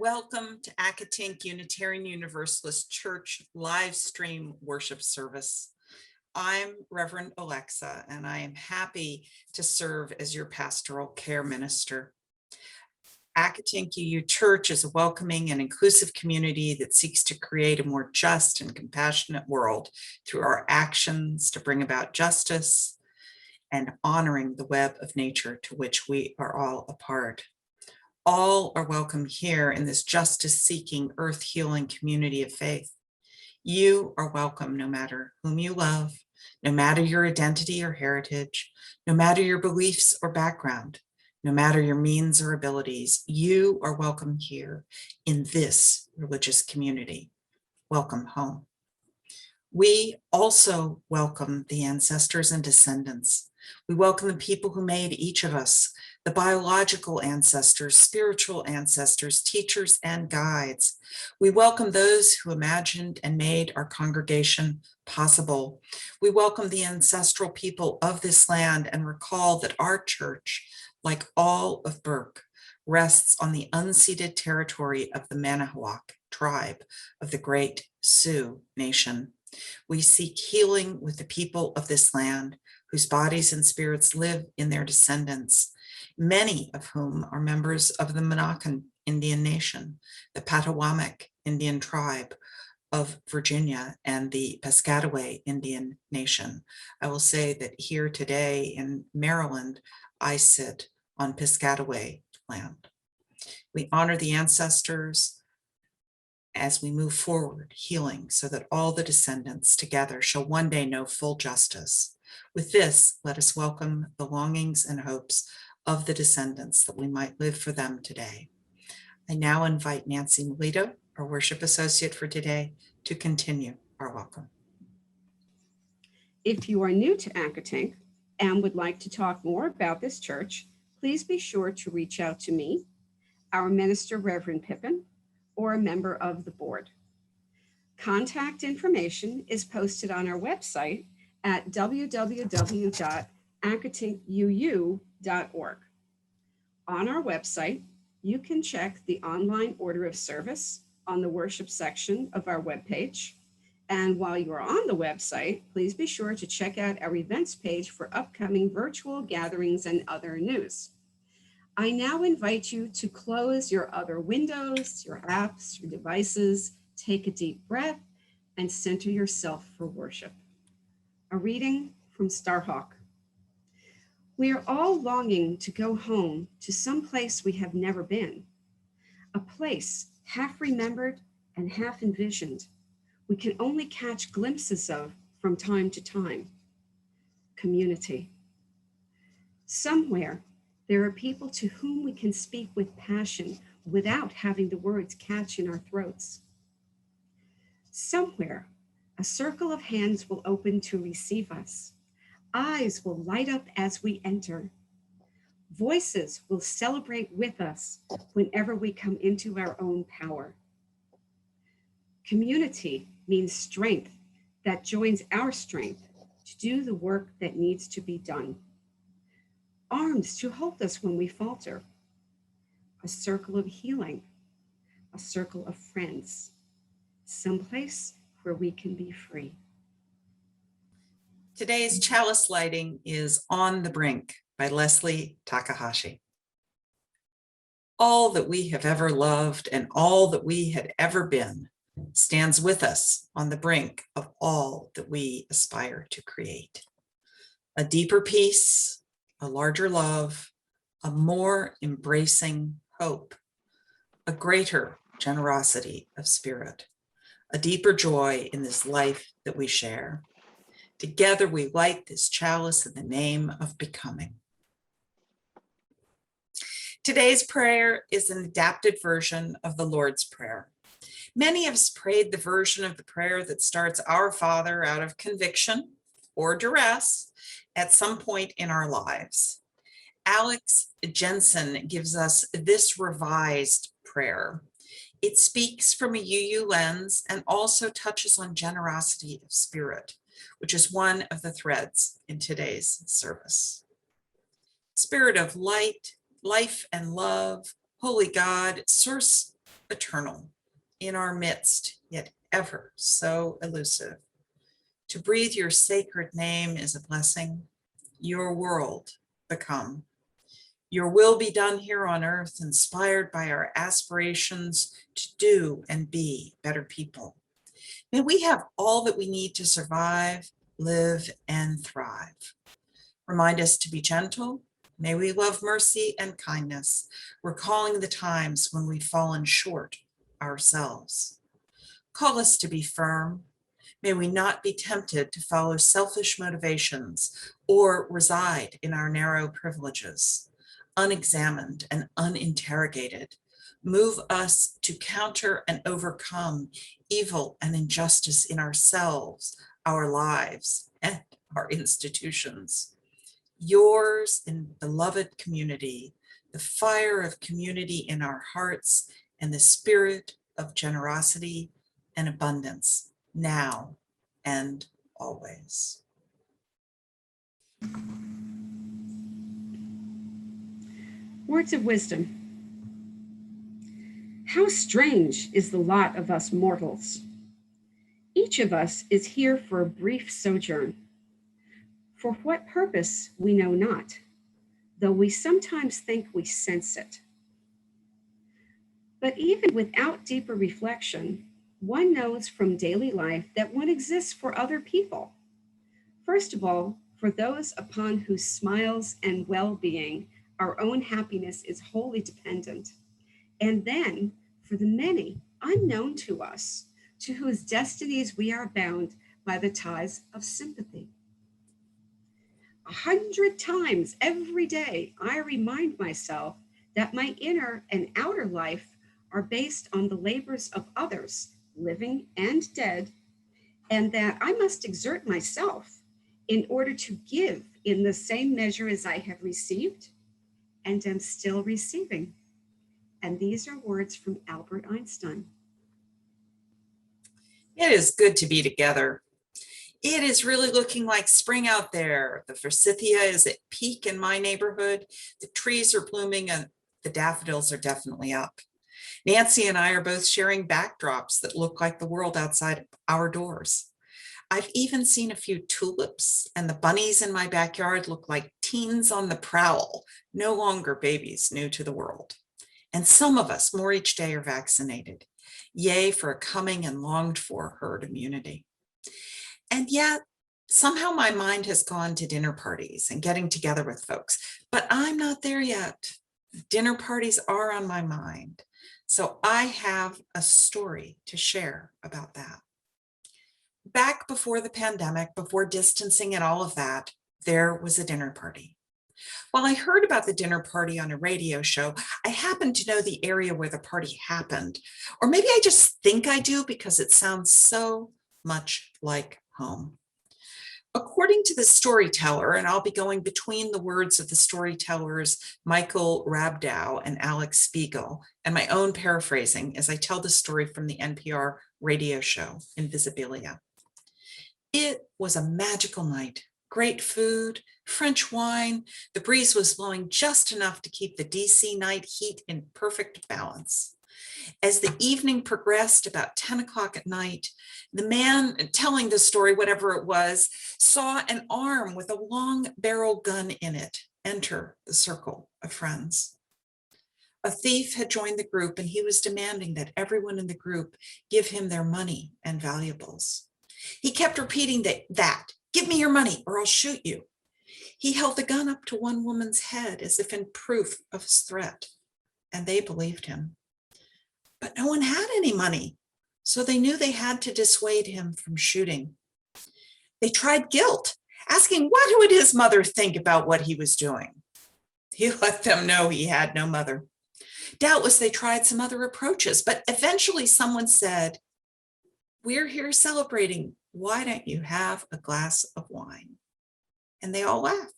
Welcome to Accotink Unitarian Universalist Church live stream worship service. I'm Reverend Alexa, and I am happy to serve as your pastoral care minister. Accotink UU Church is a welcoming and inclusive community that seeks to create a more just and compassionate world through our actions to bring about justice and honoring the web of nature to which we are all a part. All are welcome here in this justice-seeking, earth-healing community of faith. You are welcome no matter whom you love, no matter your identity or heritage, no matter your beliefs or background, no matter your means or abilities. You are welcome here in this religious community. Welcome home. We also welcome the ancestors and descendants. We welcome the people who made each of us, the biological ancestors, spiritual ancestors, teachers, and guides. We welcome those who imagined and made our congregation possible. We welcome the ancestral people of this land and recall that our church, like all of Burke, rests on the unceded territory of the Manahoac tribe of the Great Sioux Nation. We seek healing with the people of this land, whose bodies and spirits live in their descendants, many of whom are members of the Monacan Indian Nation, the Potawatomi Indian tribe of Virginia, and the Piscataway Indian Nation. I will say that here today in Maryland, I sit on Piscataway land. We honor the ancestors as we move forward, healing, so that all the descendants together shall one day know full justice. With this, let us welcome the longings and hopes of the descendants that we might live for them today. I now invite Nancy Melito, our worship associate for today, to continue our welcome. If you are new to Accotink and would like to talk more about this church, please be sure to reach out to me, our minister, Reverend Pippin, or a member of the board. Contact information is posted on our website at www.accotinkuu.org. On our website, you can check the online order of service on the worship section of our webpage. And while you are on the website, please be sure to check out our events page for upcoming virtual gatherings and other news. I now invite you to close your other windows, your apps, your devices, take a deep breath, and center yourself for worship. A reading from Starhawk. We are all longing to go home to some place we have never been, a place half remembered and half envisioned, we can only catch glimpses of from time to time. Community. Somewhere, there are people to whom we can speak with passion without having the words catch in our throats. Somewhere, a circle of hands will open to receive us. Eyes will light up as we enter. Voices will celebrate with us whenever we come into our own power. Community means strength that joins our strength to do the work that needs to be done. Arms to hold us when we falter. A circle of healing, a circle of friends, someplace where we can be free. Today's chalice lighting is On the Brink by Leslie Takahashi. All that we have ever loved and all that we had ever been stands with us on the brink of all that we aspire to create. A deeper peace, a larger love, a more embracing hope, a greater generosity of spirit, a deeper joy in this life that we share. Together we light this chalice in the name of becoming. Today's prayer is an adapted version of the Lord's Prayer. Many of us prayed the version of the prayer that starts Our Father out of conviction or duress at some point in our lives. Alex Jensen gives us this revised prayer. It speaks from a UU lens and also touches on generosity of spirit, which is one of the threads in today's service. Spirit of light, life and love, holy God, source eternal, in our midst, yet ever so elusive. To breathe your sacred name is a blessing. Your world become. Your will be done here on earth, inspired by our aspirations to do and be better people. May we have all that we need to survive, live, and thrive. Remind us to be gentle. May we love mercy and kindness, recalling the times when we've fallen short ourselves. Call us to be firm. May we not be tempted to follow selfish motivations or reside in our narrow privileges. Unexamined and uninterrogated, move us to counter and overcome evil and injustice in ourselves, our lives, and our institutions. Yours in beloved community, the fire of community in our hearts, and the spirit of generosity and abundance, now and always. Words of wisdom. How strange is the lot of us mortals. Each of us is here for a brief sojourn. For what purpose we know not, though we sometimes think we sense it. But even without deeper reflection, one knows from daily life that one exists for other people. First of all, for those upon whose smiles and well-being our own happiness is wholly dependent. And then for the many unknown to us, to whose destinies we are bound by the ties of sympathy. 100 times every day, I remind myself that my inner and outer life are based on the labors of others, living and dead, and that I must exert myself in order to give in the same measure as I have received and am still receiving. And these are words from Albert Einstein. It is good to be together. It is really looking like spring out there. The forsythia is at peak in my neighborhood. The trees are blooming and the daffodils are definitely up. Nancy and I are both sharing backdrops that look like the world outside our doors. I've even seen a few tulips, and the bunnies in my backyard look like teens on the prowl, no longer babies new to the world. And some of us, more each day, are vaccinated. Yay for a coming and longed for herd immunity. And yet, somehow my mind has gone to dinner parties and getting together with folks, but I'm not there yet. Dinner parties are on my mind. So I have a story to share about that. Back before the pandemic, before distancing and all of that, there was a dinner party. While I heard about the dinner party on a radio show, I happened to know the area where the party happened. Or maybe I just think I do because it sounds so much like home. According to the storyteller, and I'll be going between the words of the storytellers Michael Rabdow and Alex Spiegel, and my own paraphrasing as I tell the story from the NPR radio show Invisibilia. It was a magical night. Great food, French wine. The breeze was blowing just enough to keep the DC night heat in perfect balance. As the evening progressed, about 10 o'clock at night, the man telling the story, whatever it was, saw an arm with a long barrel gun in it enter the circle of friends. A thief had joined the group, and he was demanding that everyone in the group give him their money and valuables. He kept repeating that, give me your money or I'll shoot you. He held the gun up to one woman's head as if in proof of his threat, and they believed him. But no one had any money, so they knew they had to dissuade him from shooting. They tried guilt, asking what would his mother think about what he was doing. He let them know he had no mother. Doubtless they tried some other approaches, but eventually someone said, we're here celebrating. Why don't you have a glass of wine? And they all laughed.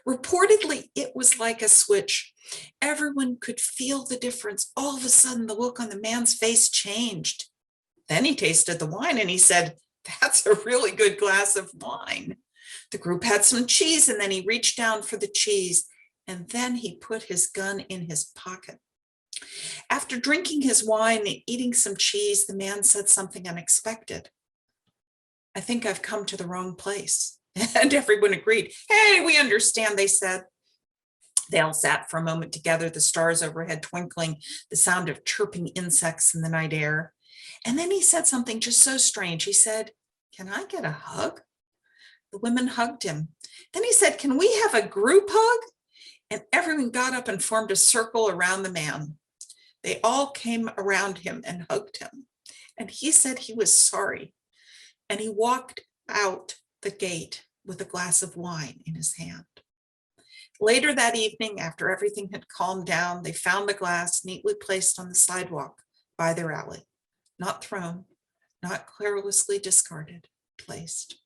Reportedly, it was like a switch. Everyone could feel the difference. All of a sudden, the look on the man's face changed. Then he tasted the wine and he said, that's a really good glass of wine. The group had some cheese, and then he reached down for the cheese, and then he put his gun in his pocket. After drinking his wine and eating some cheese, the man said something unexpected. I think I've come to the wrong place. And everyone agreed. Hey, we understand, they said. They all sat for a moment together, the stars overhead twinkling, the sound of chirping insects in the night air. And then he said something just so strange. He said, can I get a hug? The women hugged him. Then he said, can we have a group hug? And everyone got up and formed a circle around the man. They all came around him and hugged him. And he said he was sorry. And he walked out the gate with a glass of wine in his hand. Later that evening, after everything had calmed down, they found the glass neatly placed on the sidewalk by their alley. Not thrown, not carelessly discarded, placed.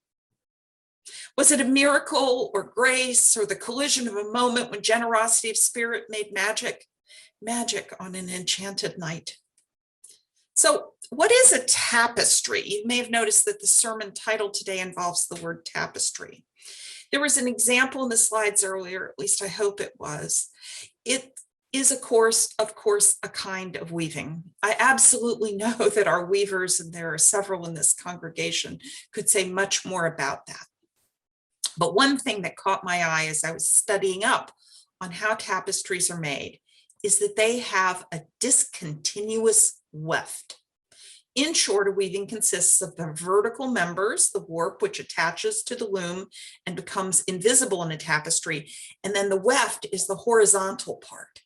Was it a miracle or grace or the collision of a moment when generosity of spirit made magic? Magic on an enchanted night. So what is a tapestry? You may have noticed that the sermon title today involves the word tapestry. There was an example in the slides earlier, at least I hope it was. It is, of course, a kind of weaving. I absolutely know that our weavers, and there are several in this congregation, could say much more about that. But one thing that caught my eye as I was studying up on how tapestries are made is that they have a discontinuous weft. In short, a weaving consists of the vertical members, the warp, which attaches to the loom and becomes invisible in a tapestry, and then the weft is the horizontal part.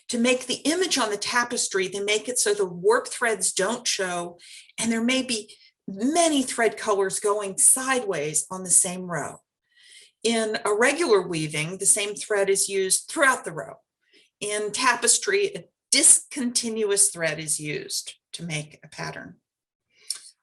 To make the image on the tapestry, they make it so the warp threads don't show, and there may be many thread colors going sideways on the same row. In a regular weaving, the same thread is used throughout the row. In tapestry, a discontinuous thread is used to make a pattern.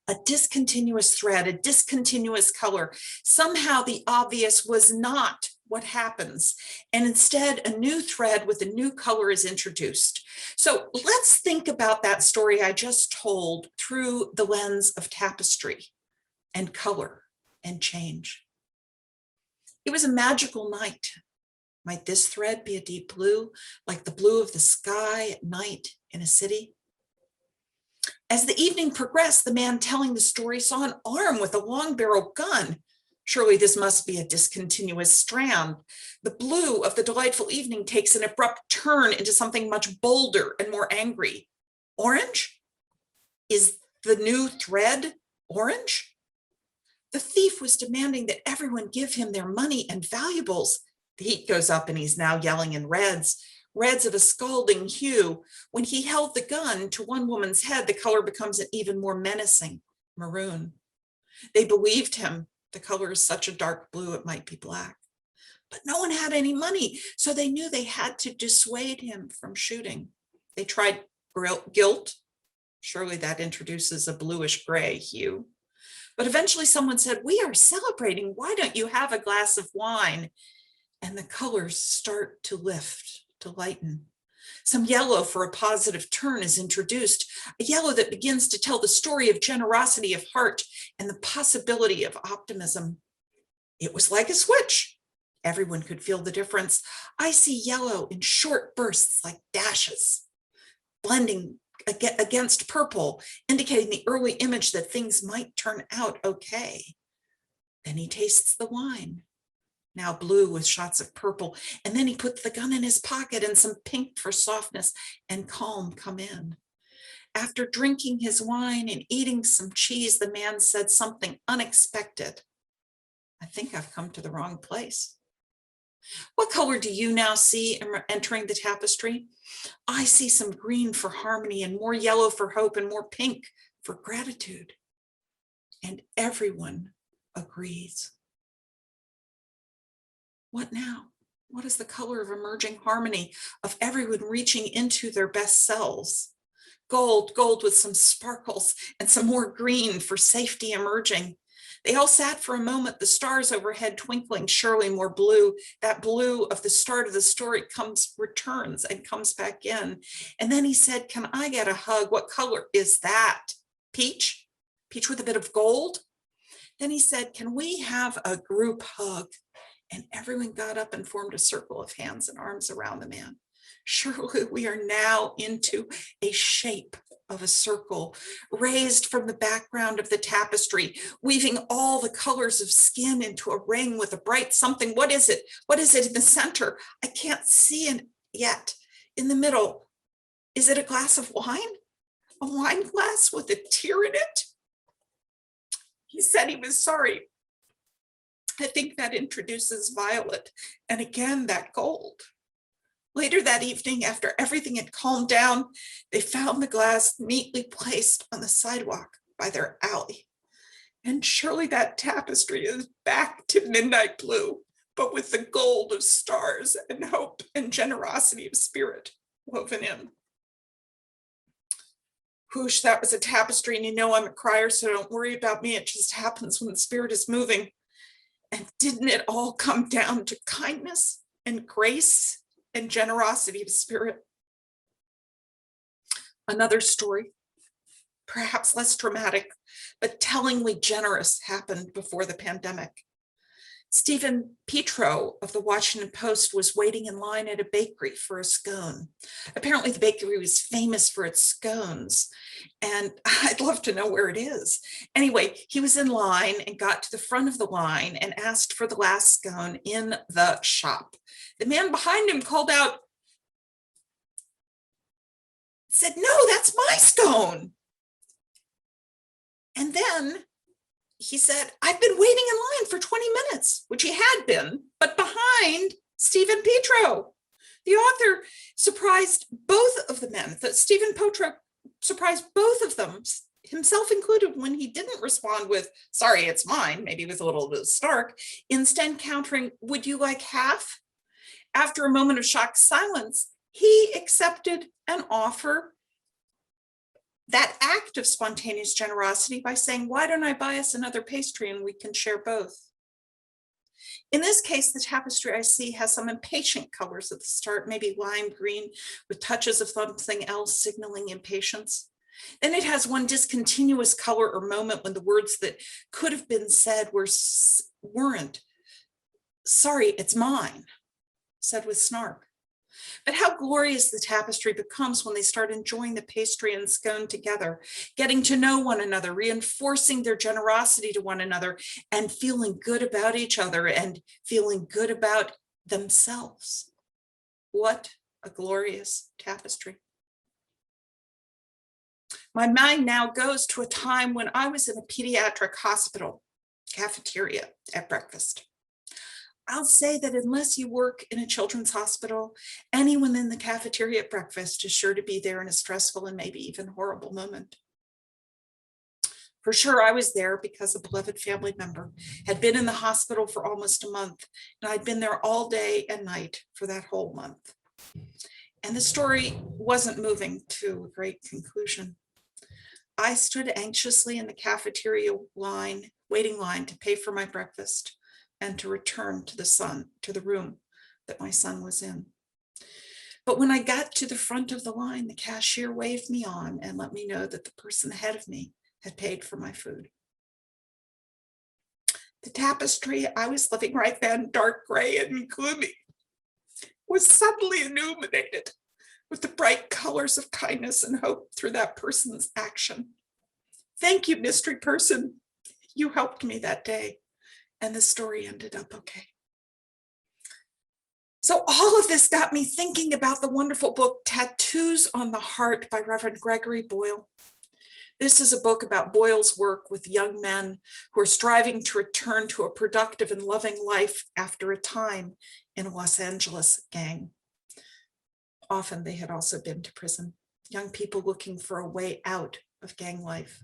A discontinuous thread, a discontinuous color. Somehow the obvious was not what happens, and instead a new thread with a new color is introduced. So let's think about that story I just told through the lens of tapestry and color and change. It was a magical night. Might this thread be a deep blue, like the blue of the sky at night in a city? As the evening progressed, the man telling the story saw an arm with a long barrel gun. Surely this must be a discontinuous strand. The blue of the delightful evening takes an abrupt turn into something much bolder and more angry. Orange? Is the new thread orange? The thief was demanding that everyone give him their money and valuables. The heat goes up and he's now yelling in reds of a scalding hue. When he held the gun to one woman's head, the color becomes even more menacing, maroon. They believed him. The color is such a dark blue, it might be black. But no one had any money, so they knew they had to dissuade him from shooting. They tried guilt. Surely that introduces a bluish gray hue. But eventually someone said, we are celebrating. Why don't you have a glass of wine? And the colors start to lift, to lighten. Some yellow for a positive turn is introduced, a yellow that begins to tell the story of generosity of heart and the possibility of optimism. It was like a switch. Everyone could feel the difference. I see yellow in short bursts like dashes, blending against purple, indicating the early image that things might turn out okay. Then he tastes the wine, now blue with shots of purple, and then he puts the gun in his pocket and some pink for softness and calm come in. After drinking his wine and eating some cheese, the man said something unexpected. I think I've come to the wrong place. What color do you now see entering the tapestry? I see some green for harmony and more yellow for hope and more pink for gratitude. And everyone agrees. What now? What is the color of emerging harmony, of everyone reaching into their best selves? Gold, gold with some sparkles and some more green for safety emerging. They all sat for a moment, the stars overhead twinkling, surely more blue. That blue of the start of the story returns and comes back in. And then he said, can I get a hug? What color is that? Peach? Peach with a bit of gold? Then he said, can we have a group hug? And everyone got up and formed a circle of hands and arms around the man. Surely we are now into a shape of a circle, raised from the background of the tapestry, weaving all the colors of skin into a ring with a bright something. What is it? What is it in the center? I can't see it yet. In the middle, is it a glass of wine? A wine glass with a tear in it? He said he was sorry. I think that introduces violet, and again, that gold. Later that evening, after everything had calmed down, they found the glass neatly placed on the sidewalk by their alley. And surely that tapestry is back to midnight blue, but with the gold of stars and hope and generosity of spirit woven in. Whoosh, that was a tapestry, and you know I'm a crier, so don't worry about me. It just happens when the spirit is moving. And didn't it all come down to kindness and grace and generosity of spirit? Another story, perhaps less dramatic, but tellingly generous, happened before the pandemic. Stephen Petro of the Washington Post was waiting in line at a bakery for a scone. Apparently the bakery was famous for its scones, and I'd love to know where it is. Anyway, he was in line and got to the front of the line and asked for the last scone in the shop. The man behind him called out, said, "No, that's my scone." And then he said, "I've been waiting in line for 20 minutes, which he had been, but behind Stephen Petro. The author surprised both of the men, that Stephen Petro surprised both of them, himself included, when he didn't respond with, "Sorry, it's mine," maybe with a little bit of snark, instead countering, "Would you like half?" After a moment of shocked silence, he accepted an offer, that act of spontaneous generosity, by saying, "Why don't I buy us another pastry and we can share both?" In this case, the tapestry I see has some impatient colors at the start, maybe lime green with touches of something else signaling impatience. Then it has one discontinuous color or moment when the words that could have been said weren't. "Sorry, it's mine," said with snark. But how glorious the tapestry becomes when they start enjoying the pastry and scone together, getting to know one another, reinforcing their generosity to one another, and feeling good about each other and feeling good about themselves. What a glorious tapestry. My mind now goes to a time when I was in a pediatric hospital cafeteria at breakfast. I'll say that unless you work in a children's hospital, anyone in the cafeteria at breakfast is sure to be there in a stressful and maybe even horrible moment. For sure, I was there because a beloved family member had been in the hospital for almost a month, and I'd been there all day and night for that whole month. And the story wasn't moving to a great conclusion. I stood anxiously in the cafeteria waiting line to pay for my breakfast and to return to the room that my son was in. But when I got to the front of the line, the cashier waved me on and let me know that the person ahead of me had paid for my food. The tapestry I was living right then, dark gray and gloomy, was suddenly illuminated with the bright colors of kindness and hope through that person's action. Thank you, mystery person. You helped me that day. And the story ended up okay. So all of this got me thinking about the wonderful book, Tattoos on the Heart by Reverend Gregory Boyle. This is a book about Boyle's work with young men who are striving to return to a productive and loving life after a time in a Los Angeles gang. Often they had also been to prison, young people looking for a way out of gang life.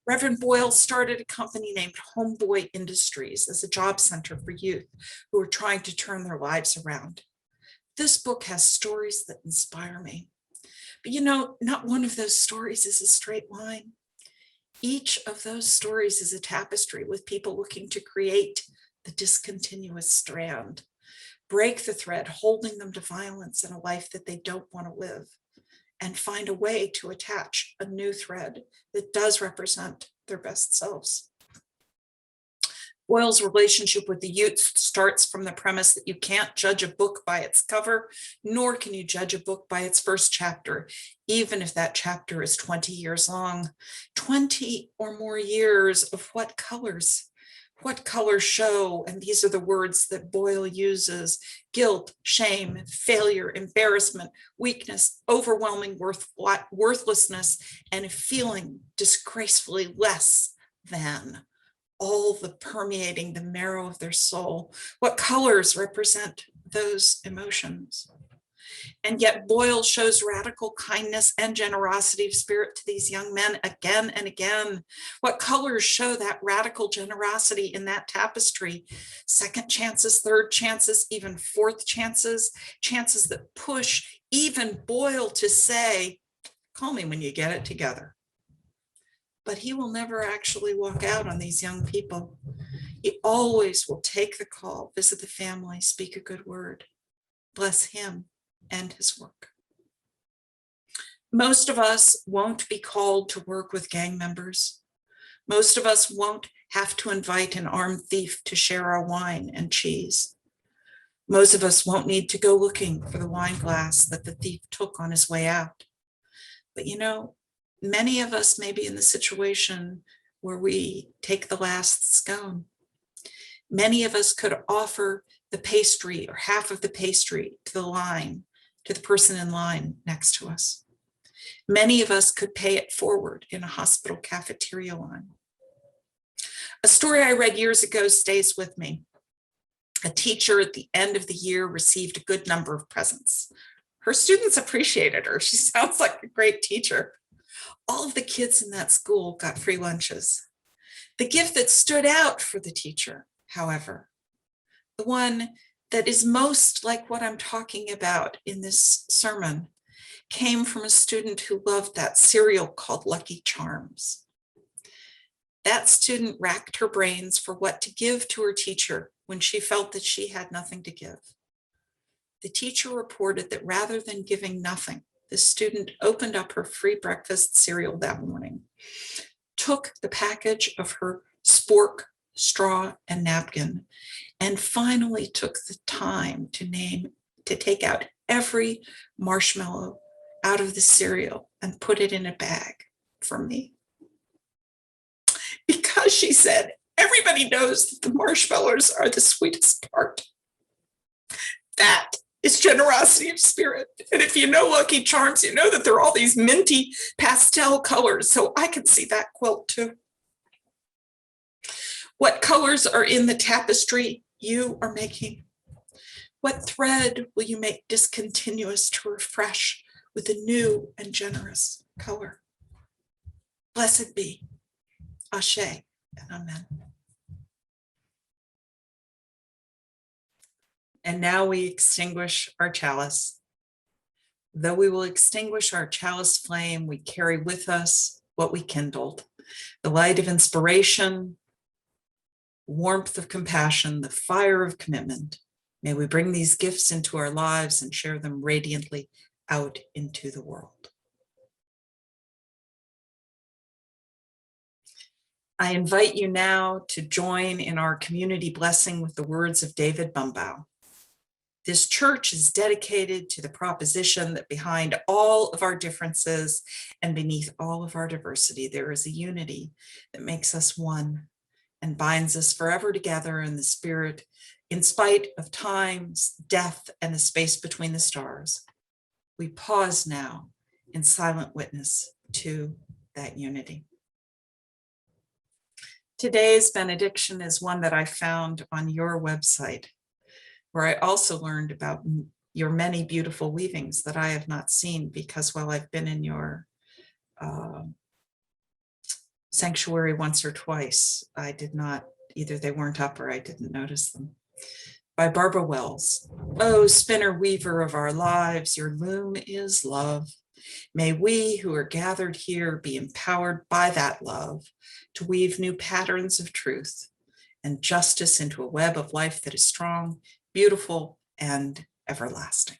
Reverend Boyle started a company named Homeboy Industries as a job center for youth who are trying to turn their lives around. This book has stories that inspire me. But you know, not one of those stories is a straight line. Each of those stories is a tapestry with people looking to create the discontinuous strand, break the thread holding them to violence in a life that they don't want to live, and find a way to attach a new thread that does represent their best selves. Boyle's relationship with the youth starts from the premise that you can't judge a book by its cover, nor can you judge a book by its first chapter, even if that chapter is 20 years long. 20 or more years of what colors? What colors show? And these are the words that Boyle uses: guilt, shame, failure, embarrassment, weakness, overwhelming worthlessness, and feeling disgracefully less than. All the permeating the marrow of their soul. What colors represent those emotions? And yet Boyle shows radical kindness and generosity of spirit to these young men again and again. What colors show that radical generosity in that tapestry? Second chances, third chances, even fourth chances, chances that push even Boyle to say, call me when you get it together. But he will never actually walk out on these young people. He always will take the call, visit the family, speak a good word, bless him and his work. Most of us won't be called to work with gang members. Most of us won't have to invite an armed thief to share our wine and cheese. Most of us won't need to go looking for the wine glass that the thief took on his way out. But you know, many of us may be in the situation where we take the last scone. Many of us could offer the pastry or half of the pastry to the person in line next to us. Many of us could pay it forward in a hospital cafeteria line. A story I read years ago stays with me. A teacher at the end of the year received a good number of presents. Her students appreciated her. She sounds like a great teacher. All of the kids in that school got free lunches. The gift that stood out for the teacher, however, the one that is most like what I'm talking about in this sermon, came from a student who loved that cereal called Lucky Charms. That student racked her brains for what to give to her teacher when she felt that she had nothing to give. The teacher reported that rather than giving nothing, the student opened up her free breakfast cereal that morning, took the package of her spork, straw, and napkin, and finally took the time to take out every marshmallow out of the cereal and put it in a bag for me. Because she said, everybody knows that the marshmallows are the sweetest part. That is generosity of spirit. And if you know Lucky Charms, you know that there are all these minty pastel colors. So I can see that quilt too. What colors are in the tapestry you are making? What thread will you make discontinuous to refresh with a new and generous color? Blessed be. Ashe and amen. And now we extinguish our chalice. Though we will extinguish our chalice flame, we carry with us what we kindled, the light of inspiration, warmth of compassion, the fire of commitment. May we bring these gifts into our lives and share them radiantly out into the world. I invite you now to join in our community blessing with the words of David Bumbaugh. This church is dedicated to the proposition that behind all of our differences and beneath all of our diversity, there is a unity that makes us one and binds us forever together in the spirit, in spite of times, death, and the space between the stars. We pause now in silent witness to that unity. Today's benediction is one that I found on your website, where I also learned about your many beautiful weavings that I have not seen, because while I've been in your sanctuary once or twice, I did not, either they weren't up or I didn't notice them. By Barbara Wells. Oh, spinner weaver of our lives, your loom is love. May we who are gathered here be empowered by that love to weave new patterns of truth and justice into a web of life that is strong, beautiful, and everlasting.